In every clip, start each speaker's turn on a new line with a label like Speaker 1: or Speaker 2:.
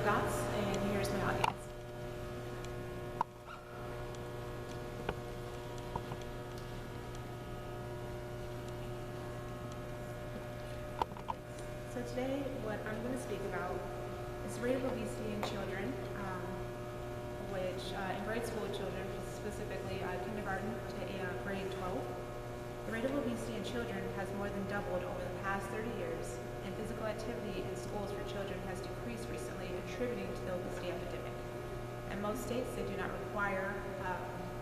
Speaker 1: Goss, and here's my audience. So today, what I'm going to speak about is the rate of obesity in children, which in grade school children, specifically kindergarten to grade 12. The rate of obesity in children has more than doubled over the past 30 years, and physical activity in schools for children has decreased recently, attributing to the obesity epidemic. In most states, they do not require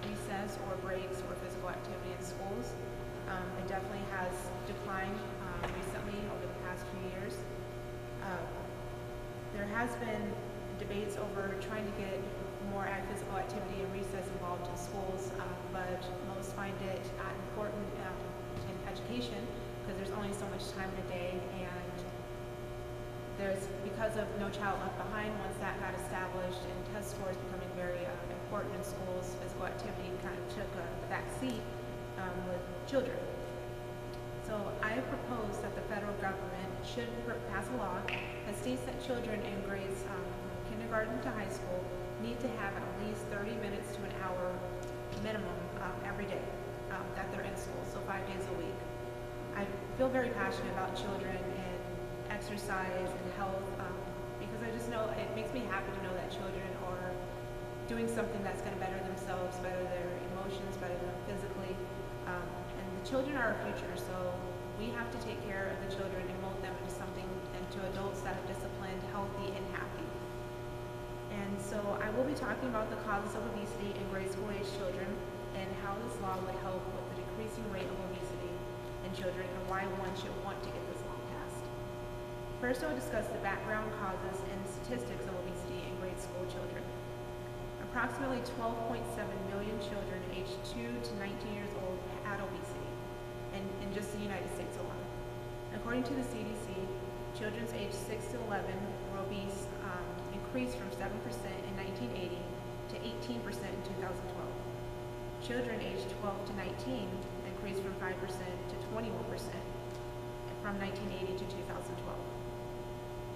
Speaker 1: recess or breaks or physical activity in schools. It definitely has declined recently over the past few years. There has been debates over trying to get more physical activity and recess involved in schools, but most find it important in education because there's only so much time in a day, and because of No Child Left Behind, once that got established and test scores becoming very important in schools, physical activity kind of took a back seat with children. So I propose that the federal government should pass a law that states that children in grades kindergarten to high school need to have at least 30 minutes to an hour minimum every day that they're in school, so 5 days a week. I feel very passionate about children and exercise and health because I just know it makes me happy to know that children are doing something that's going to better themselves, better their emotions, better them physically. And the children are our future, so we have to take care of the children and mold them into adults that are disciplined, healthy, and happy. And so I will be talking about the causes of obesity in grade school age children and how this law would help with the decreasing rate of obesity in children and why one should want to get this law passed. First, I will discuss the background causes and statistics of obesity in grade school children. Approximately 12.7 million children aged 2 to 19 years old had obesity in just the United States alone. According to the CDC, children's aged 6 to 11 were obese increased from 7% in 1980 to 18% in 2012. Children aged 12 to 19 increased from 5% to 21% from 1980 to 2012.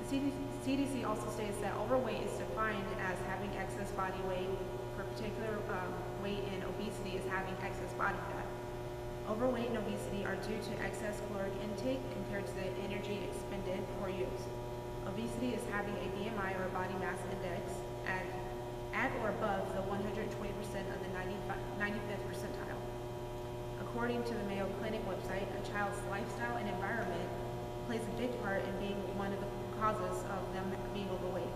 Speaker 1: The CDC also states that overweight is defined as having excess body weight. For particular weight and obesity is having excess body fat. Overweight and obesity are due to excess caloric intake compared to the energy expended or used. Obesity is having a BMI or body mass index at or above the 120% of the 95th percentile. According to the Mayo Clinic website, a child's lifestyle and environment plays a big part in being one of the causes of them being overweight.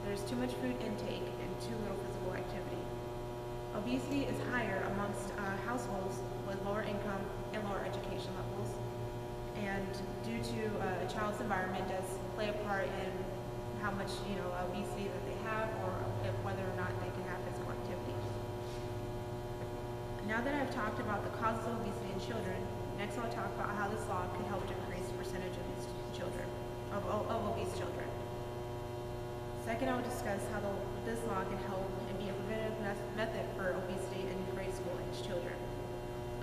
Speaker 1: There's too much food intake and too little physical activity. Obesity is higher amongst households with lower income and lower education levels, and due to a child's environment does play a part in how much obesity that they have, or whether or not they can have physical activity. Now that I've talked about the causes of obesity in children, next I'll talk about how this law can help decrease the percentage of these children, of obese children. Second, I will discuss how this law can help and be a preventative method for obesity in grade school age children.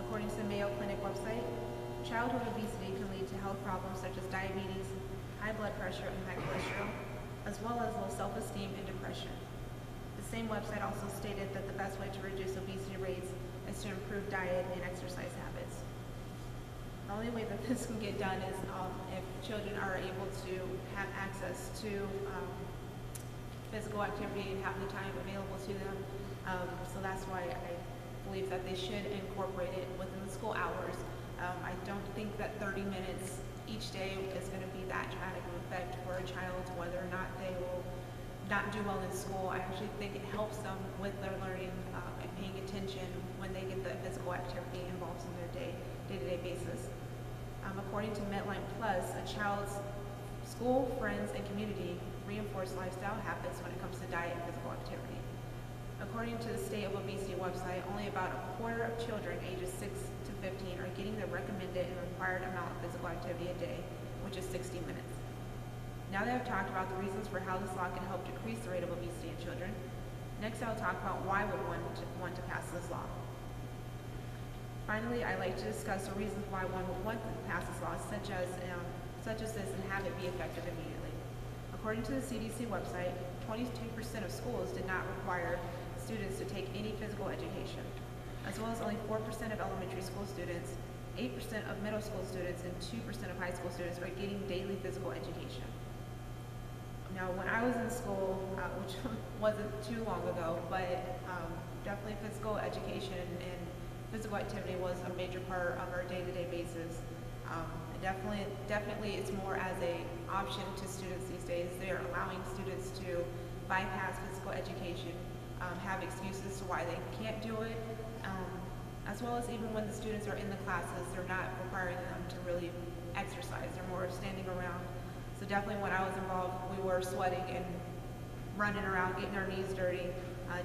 Speaker 1: According to the Mayo Clinic website, childhood obesity can lead to health problems such as diabetes, high blood pressure, and high cholesterol, as well as low self-esteem and depression. The same website also stated that the best way to reduce obesity rates is to improve diet and exercise habits. The only way that this can get done is if children are able to have access to physical activity and have the time available to them. So that's why I believe that they should incorporate it within the school hours. I don't think that 30 minutes each day is going to be that dramatic of an effect for a child, whether or not they will not do well in school. I actually think it helps them with their learning and paying attention when they get the physical activity involved in their day-to-day basis. According to Medline Plus, a child's school, friends, and community reinforce lifestyle habits when it comes to diet and physical activity. According to the State of Obesity website, only about a quarter of children ages 6 to 15 are getting the recommended and required amount of physical activity a day, which is 60 minutes. Now that I've talked about the reasons for how this law can help decrease the rate of obesity in children, next I'll talk about why would one want to pass this law. Finally, I'd like to discuss the reasons why one would want to pass this law, such as this, and have it be effective immediately. According to the CDC website, 22% of schools did not require students to take any physical education, as well as only 4% of elementary school students, 8% of middle school students, and 2% of high school students are getting daily physical education. Now, when I was in school, which wasn't too long ago, but definitely physical education and physical activity was a major part of our day-to-day basis. Definitely it's more as a option to students these days. They are allowing students to bypass physical education, have excuses to why they can't do it, as well as even when the students are in the classes, they're not requiring them to really exercise. They're more standing around. So definitely when I was involved, we were sweating and running around, getting our knees dirty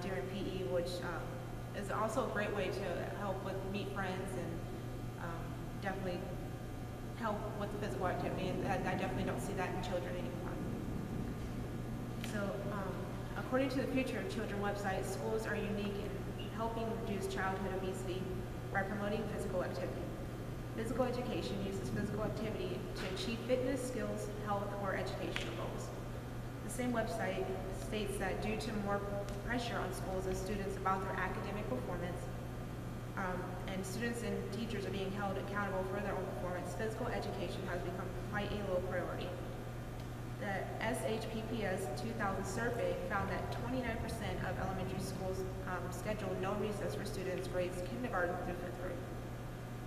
Speaker 1: during PE, which is also a great way to help with meet friends and definitely help with the physical activity. And I definitely don't see that in children anymore. So according to the Future of Children website, schools are unique in helping reduce childhood obesity by promoting physical activity. Physical education uses physical activity to achieve fitness, skills, health, or educational goals. The same website states that due to more pressure on schools and students about their academic performance, and students and teachers are being held accountable for their own performance, physical education has become quite a low priority. The SHPPS 2000 survey found that 29% of elementary schools schedule no recess for students grades kindergarten through 5th grade.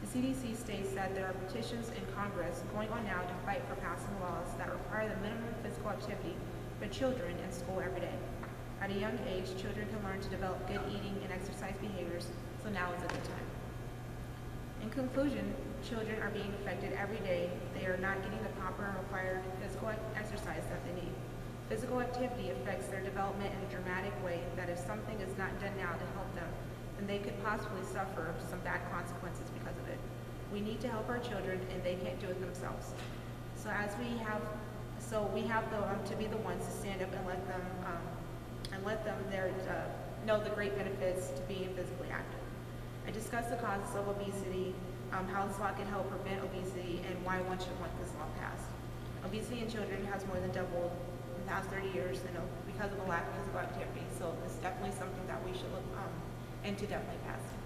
Speaker 1: The CDC states that there are petitions in Congress going on now to fight for passing laws that require the minimum physical activity for children in school every day. At a young age, children can learn to develop good eating and exercise behaviors, so now is a good time. In conclusion, children are being affected every day. They are not getting the proper and required physical exercise that they need. Physical activity affects their development in a dramatic way that if something is not done now to help them, then they could possibly suffer some bad consequences because of it. We need to help our children, and they can't do it themselves. So we have to be the ones to stand up and let them know the great benefits to being physically active. I discussed the causes of obesity, how this law can help prevent obesity, and why one should want this law passed. Obesity in children has more than doubled in the past 30 years, because of the lack of physical activity. So it's definitely something that we should look into definitely passing.